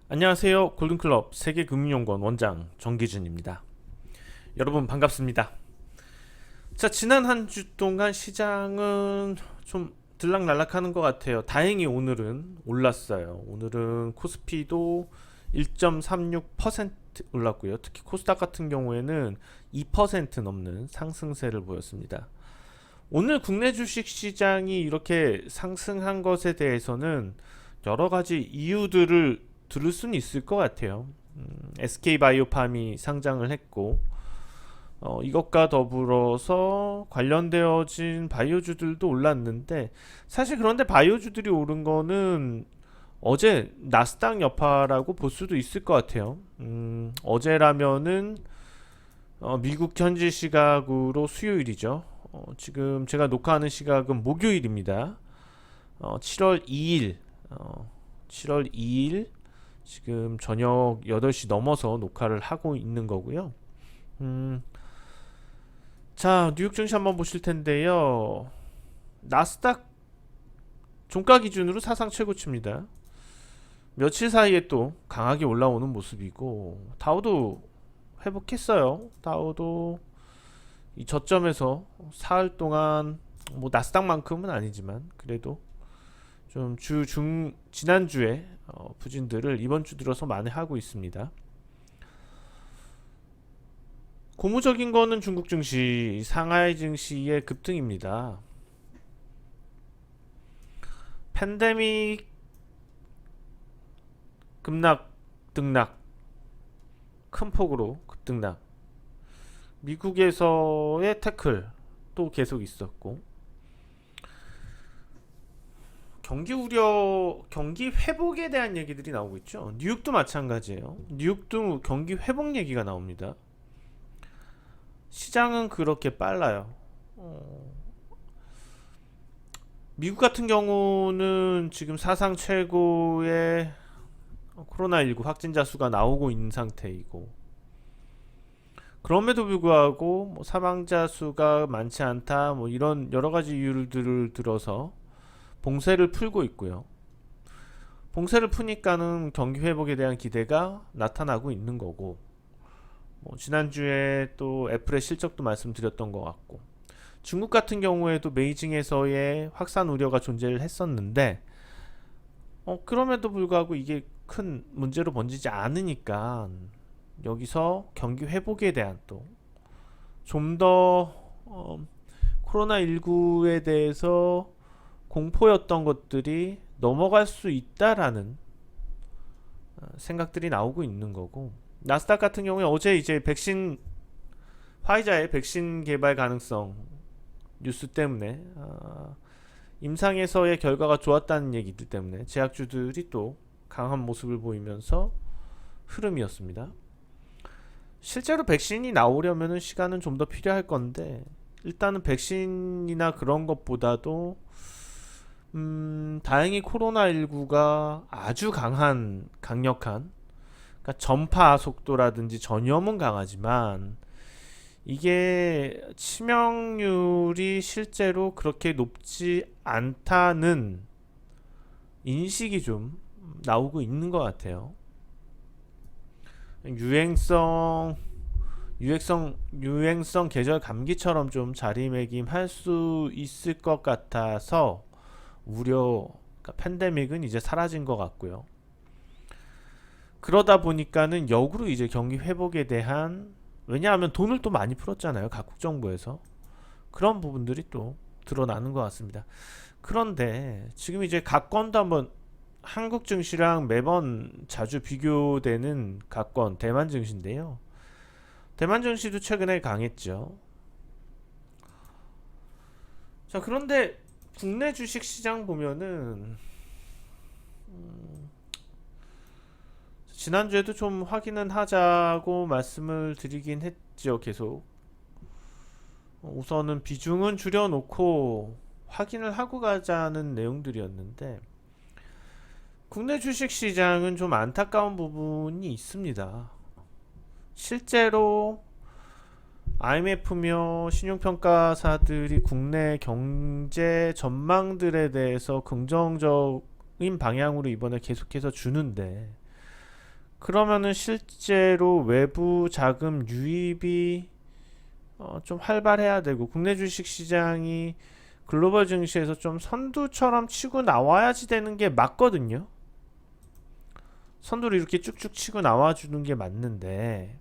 안녕하세요. 골든클럽 세계금융연구원 원장 정기준입니다. 여러분 반갑습니다. 자, 지난 한 주 동안 시장은 좀 들락날락하는 것 같아요. 다행히 오늘은 올랐어요. 오늘은 코스피도 1.36% 올랐고요. 특히 코스닥 같은 경우에는 2% 넘는 상승세를 보였습니다. 오늘 국내 주식 시장이 이렇게 상승한 것에 대해서는 여러 가지 이유들을 들을 수는 있을 것 같아요. SK바이오팜이 상장을 했고, 이것과 더불어서 관련되어진 바이오주들도 올랐는데, 사실 그런데 바이오주들이 오른 거는 어제 나스닥 여파라고 볼 수도 있을 것 같아요. 어제라면은 미국 현지 시각으로 수요일이죠. 지금 제가 녹화하는 시각은 목요일입니다. 7월 2일, 7월 2일 지금 저녁 8시 넘어서 녹화를 하고 있는 거고요. 자, 뉴욕 증시 한번 보실 텐데요. 나스닥 종가 기준으로 사상 최고치입니다. 며칠 사이에 또 강하게 올라오는 모습이고, 다우도 회복했어요. 다우도 이 저점에서 사흘 동안 뭐 나스닥만큼은 아니지만 그래도 좀 지난주에 부진들을 이번 주 들어서 만회하고 있습니다. 고무적인 거는 중국 증시, 상하이 증시의 급등입니다. 팬데믹 급락, 등락, 큰 폭으로 급등락. 미국에서의 태클 또 계속 있었고, 경기 우려, 경기 회복에 대한 얘기들이 나오고 있죠. 뉴욕도 마찬가지예요. 뉴욕도 경기 회복 얘기가 나옵니다. 시장은 그렇게 빨라요. 미국 같은 경우는 지금 사상 최고의 코로나19 확진자 수가 나오고 있는 상태이고, 그럼에도 불구하고 뭐 사망자 수가 많지 않다, 뭐 이런 여러 가지 이유들을 들어서 봉쇄를 풀고 있고요. 봉쇄를 푸니까는 경기 회복에 대한 기대가 나타나고 있는 거고, 뭐 지난주에 또 애플의 실적도 말씀드렸던 것 같고, 중국 같은 경우에도 베이징에서의 확산 우려가 존재를 했었는데, 그럼에도 불구하고 이게 큰 문제로 번지지 않으니까 여기서 경기 회복에 대한 또 좀 더 코로나19에 대해서 공포였던 것들이 넘어갈 수 있다라는 생각들이 나오고 있는 거고, 나스닥 같은 경우에 어제 이제 화이자의 백신 개발 가능성 뉴스 때문에 임상에서의 결과가 좋았다는 얘기들 때문에 제약주들이 또 강한 모습을 보이면서 흐름이었습니다. 실제로 백신이 나오려면 시간은 좀 더 필요할 건데, 일단은 백신이나 그런 것보다도 다행히 코로나19가 아주 강력한, 그러니까 전파 속도라든지 전염은 강하지만 이게 치명률이 실제로 그렇게 높지 않다는 인식이 좀 나오고 있는 것 같아요. 유행성 계절 감기처럼 좀 자리매김할 수 있을 것 같아서 그러니까 팬데믹은 이제 사라진 것 같고요. 그러다 보니까는 역으로 이제 경기 회복에 대한, 왜냐하면 돈을 또 많이 풀었잖아요, 각국 정부에서. 그런 부분들이 또 드러나는 것 같습니다. 그런데 지금 이제 각권도 한번, 한국 증시랑 매번 자주 비교되는 각권 대만 증시인데요. 대만 증시도 최근에 강했죠. 자, 그런데 국내 주식 시장 보면은 지난주에도 좀 확인은 하자고 말씀을 드리긴 했죠. 계속 우선은 비중은 줄여놓고 확인을 하고 가자는 내용들이었는데, 국내 주식 시장은 좀 안타까운 부분이 있습니다. 실제로 IMF며 신용평가사들이 국내 경제 전망들에 대해서 긍정적인 방향으로 이번에 계속해서 주는데, 그러면은 실제로 외부 자금 유입이 좀 활발해야 되고 국내 주식 시장이 글로벌 증시에서 좀 선두처럼 치고 나와야지 되는 게 맞거든요. 선두를 이렇게 쭉쭉 치고 나와주는 게 맞는데,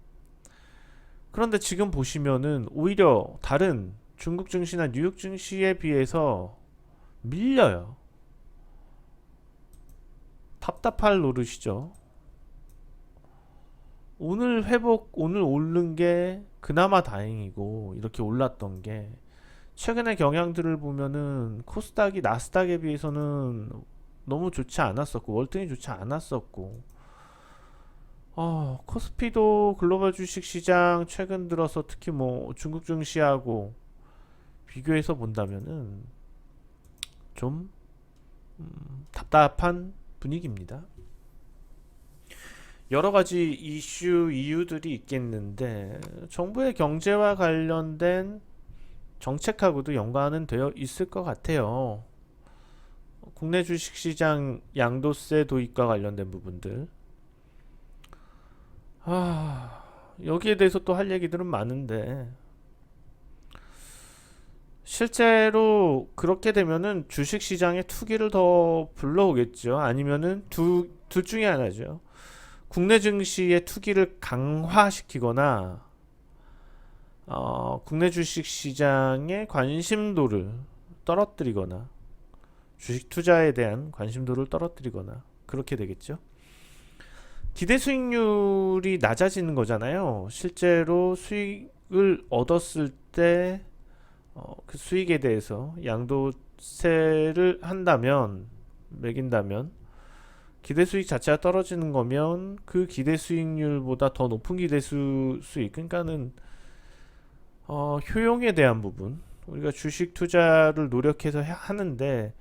그런데 지금 보시면은 오히려 다른 중국 증시나 뉴욕 증시에 비해서 밀려요. 답답할 노릇이죠. 오늘 회복, 오늘 오른 게 그나마 다행이고, 이렇게 올랐던 게 최근의 경향들을 보면은 코스닥이 나스닥에 비해서는 너무 좋지 않았었고, 월등히 좋지 않았었고, 코스피도 글로벌 주식 시장 최근 들어서 특히 뭐 중국 증시하고 비교해서 본다면은 좀 답답한 분위기입니다. 여러 가지 이유들이 있겠는데 정부의 경제와 관련된 정책하고도 연관은 되어 있을 것 같아요. 국내 주식시장 양도세 도입과 관련된 부분들. 여기에 대해서 또 할 얘기들은 많은데 실제로 그렇게 되면은 주식시장에 투기를 더 불러오겠죠. 아니면은 둘 중에 하나죠. 국내 증시의 투기를 강화시키거나 국내 주식시장의 관심도를 떨어뜨리거나 주식 투자에 대한 관심도를 떨어뜨리거나 그렇게 되겠죠. 기대 수익률이 낮아지는 거잖아요. 실제로 수익을 얻었을 때 그 수익에 대해서 양도세를 한다면, 매긴다면 기대 수익 자체가 떨어지는 거면 그 기대 수익률보다 더 높은 기대 수익, 그러니까는 효용에 대한 부분, 우리가 주식 투자를 노력해서 하는데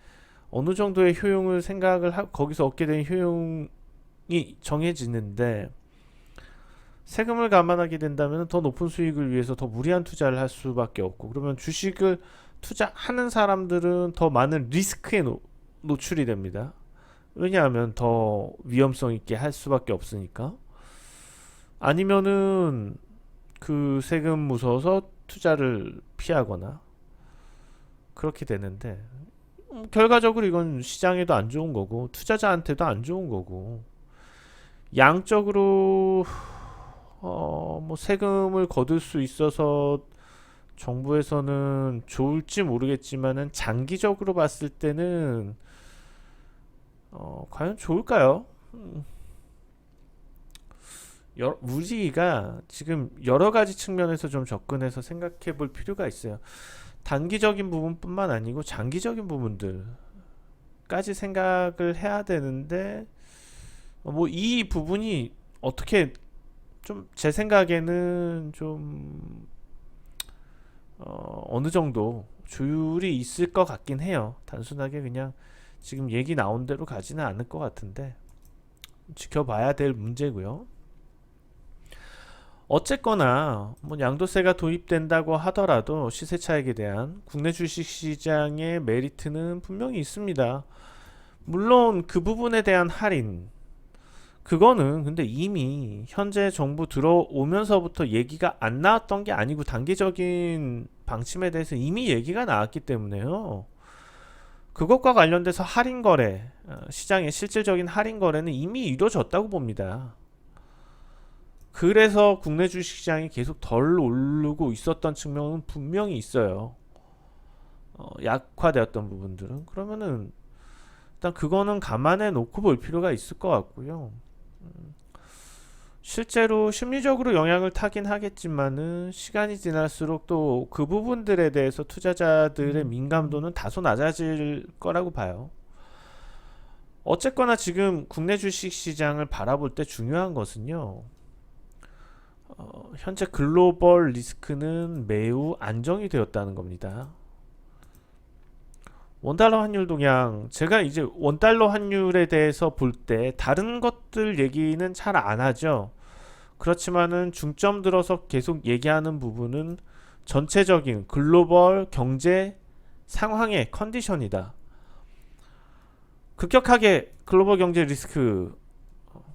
어느 정도의 효용을 생각을 거기서 얻게 되는 효용이 정해지는데 세금을 감안하게 된다면 더 높은 수익을 위해서 더 무리한 투자를 할 수밖에 없고, 그러면 주식을 투자하는 사람들은 더 많은 리스크에 노출이 됩니다. 왜냐하면 더 위험성 있게 할 수밖에 없으니까. 아니면은 그 세금 무서워서 투자를 피하거나 그렇게 되는데 결과적으로 이건 시장에도 안 좋은 거고 투자자한테도 안 좋은 거고, 양적으로 뭐 세금을 거둘 수 있어서 정부에서는 좋을지 모르겠지만은 장기적으로 봤을 때는 과연 좋을까요? 우리가 지금 여러 가지 측면에서 좀 접근해서 생각해 볼 필요가 있어요. 단기적인 부분뿐만 아니고 장기적인 부분들까지 생각을 해야 되는데 뭐 이 부분이 어떻게 좀 제 생각에는 좀 어느 정도 조율이 있을 것 같긴 해요. 단순하게 그냥 지금 얘기 나온 대로 가지는 않을 것 같은데 지켜봐야 될 문제고요. 어쨌거나 뭐 양도세가 도입된다고 하더라도 시세 차익에 대한 국내 주식시장의 메리트는 분명히 있습니다. 물론 그 부분에 대한 할인, 그거는 근데 이미 현재 정부 들어오면서부터 얘기가 안 나왔던 게 아니고 단기적인 방침에 대해서 이미 얘기가 나왔기 때문에요. 그것과 관련돼서 할인 거래, 시장의 실질적인 할인 거래는 이미 이루어졌다고 봅니다. 그래서 국내 주식시장이 계속 덜 오르고 있었던 측면은 분명히 있어요. 약화되었던 부분들은. 그러면은 일단 그거는 감안해 놓고 볼 필요가 있을 것 같고요. 실제로 심리적으로 영향을 타긴 하겠지만은 시간이 지날수록 또 그 부분들에 대해서 투자자들의 민감도는 다소 낮아질 거라고 봐요. 어쨌거나 지금 국내 주식 시장을 바라볼 때 중요한 것은요. 현재 글로벌 리스크는 매우 안정이 되었다는 겁니다. 원달러 환율 동향, 제가 이제 원달러 환율에 대해서 볼 때 다른 것들 얘기는 잘 안 하죠. 그렇지만은 중점 들어서 계속 얘기하는 부분은 전체적인 글로벌 경제 상황의 컨디션이다. 급격하게 글로벌 경제 리스크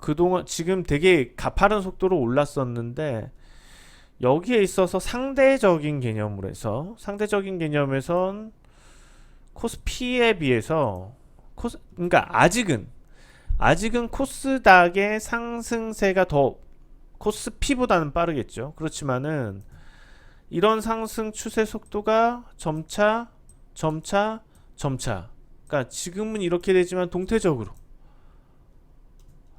그동안 지금 되게 가파른 속도로 올랐었는데 여기에 있어서 상대적인 개념에선 코스피에 비해서 그러니까 아직은 코스닥의 상승세가 더 코스피보다는 빠르겠죠. 그렇지만은 이런 상승 추세 속도가 점차 그러니까 지금은 이렇게 되지만 동태적으로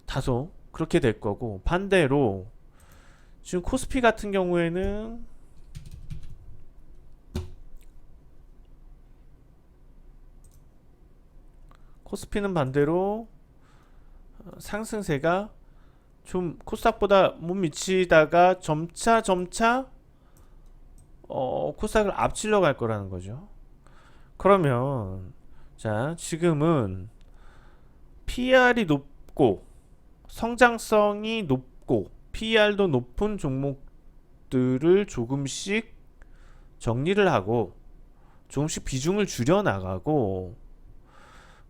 다소 그렇게 될 거고, 반대로 지금 코스피 같은 경우에는 반대로 상승세가 좀 코스닥보다 못 미치다가 점차 코스닥을 앞질러 갈 거라는 거죠. 그러면 자, 지금은 PR이 높고 성장성이 높고 PR도 높은 종목들을 조금씩 정리를 하고 조금씩 비중을 줄여 나가고,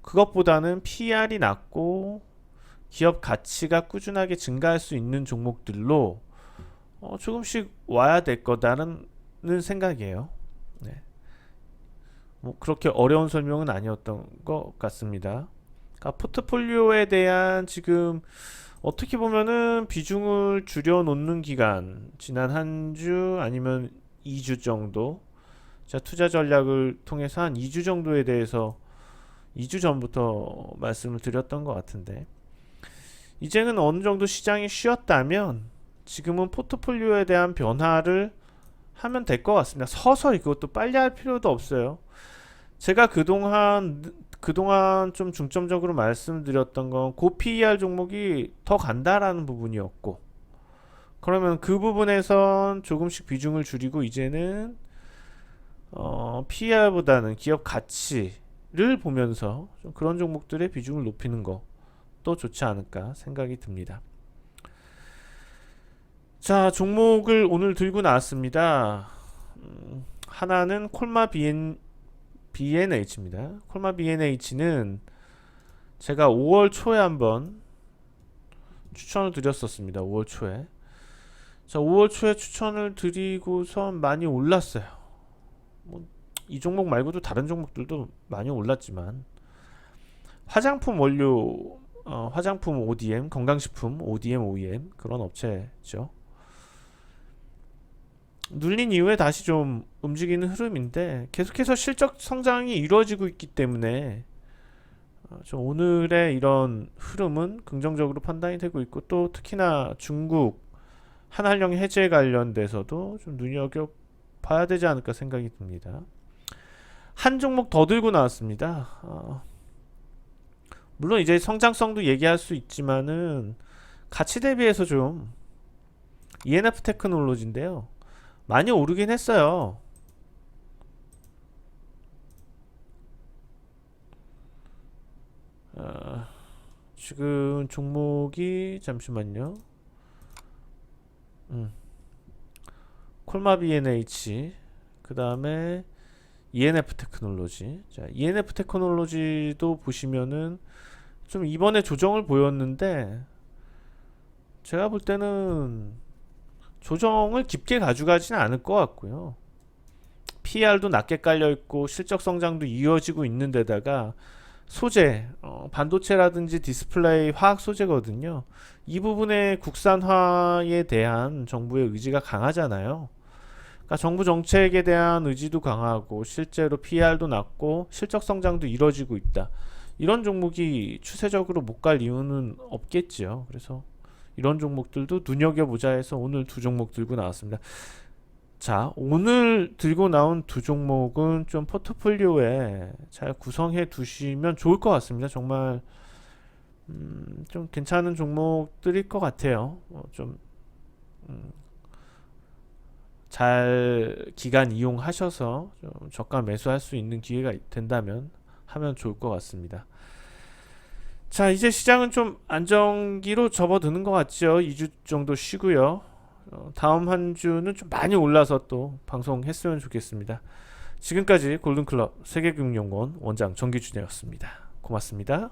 그것보다는 PR이 낮고 기업 가치가 꾸준하게 증가할 수 있는 종목들로 조금씩 와야 될 거다라는 생각이에요. 네. 뭐 그렇게 어려운 설명은 아니었던 것 같습니다. 그러니까 포트폴리오에 대한 지금 어떻게 보면은 비중을 줄여 놓는 기간, 지난 한 주 아니면 2주 정도, 자, 투자 전략을 통해서 한 2주 정도에 대해서 2주 전부터 말씀을 드렸던 것 같은데, 이제는 어느 정도 시장이 쉬었다면 지금은 포트폴리오에 대한 변화를 하면 될 것 같습니다. 서서히, 그것도 빨리 할 필요도 없어요. 제가 그동안 좀 중점적으로 말씀드렸던 건 고PER 종목이 더 간다라는 부분이었고, 그러면 그 부분에선 조금씩 비중을 줄이고 이제는 PER보다는 기업 가치를 보면서 좀 그런 종목들의 비중을 높이는 것도 좋지 않을까 생각이 듭니다. 자, 종목을 오늘 들고 나왔습니다. 하나는 콜마 B&H입니다. 콜마 B&H는 제가 5월 초에 한번 추천을 드렸었습니다. 5월 초에. 자, 5월 초에 추천을 드리고서 많이 올랐어요. 뭐, 이 종목 말고도 다른 종목들도 많이 올랐지만, 화장품 원료, 화장품 ODM, 건강식품 ODM, OEM 그런 업체죠. 눌린 이후에 다시 좀 움직이는 흐름인데 계속해서 실적 성장이 이루어지고 있기 때문에 좀 오늘의 이런 흐름은 긍정적으로 판단이 되고 있고, 또 특히나 중국 한한령 해제 관련돼서도 좀 눈여겨봐야 되지 않을까 생각이 듭니다. 한 종목 더 들고 나왔습니다. 물론 이제 성장성도 얘기할 수 있지만은 가치 대비해서 좀 ENF 테크놀로지인데요, 많이 오르긴 했어요. 지금 종목이 잠시만요. 콜마 B&H, 그 다음에 ENF 테크놀로지. 자, ENF 테크놀로지도 보시면은 좀 이번에 조정을 보였는데, 제가 볼 때는 조정을 깊게 가져가지는 않을 것 같고요. PR도 낮게 깔려 있고 실적 성장도 이어지고 있는 데다가 소재, 반도체라든지 디스플레이, 화학 소재거든요. 이 부분의 국산화에 대한 정부의 의지가 강하잖아요. 그러니까 정부 정책에 대한 의지도 강하고 실제로 PR도 낮고 실적 성장도 이루어지고 있다. 이런 종목이 추세적으로 못 갈 이유는 없겠지요. 그래서 이런 종목들도 눈여겨보자 해서 오늘 두 종목 들고 나왔습니다. 자, 오늘 들고 나온 두 종목은 좀 포트폴리오에 잘 구성해 두시면 좋을 것 같습니다. 정말 좀 괜찮은 종목들일 것 같아요. 잘 기간 이용하셔서 좀 저가 매수할 수 있는 기회가 된다면 하면 좋을 것 같습니다. 자, 이제 시장은 좀 안정기로 접어드는 것 같죠. 2주 정도 쉬고요. 다음 한 주는 좀 많이 올라서 또 방송했으면 좋겠습니다. 지금까지 골든클럽 세계금융원 원장 정기준이었습니다. 고맙습니다.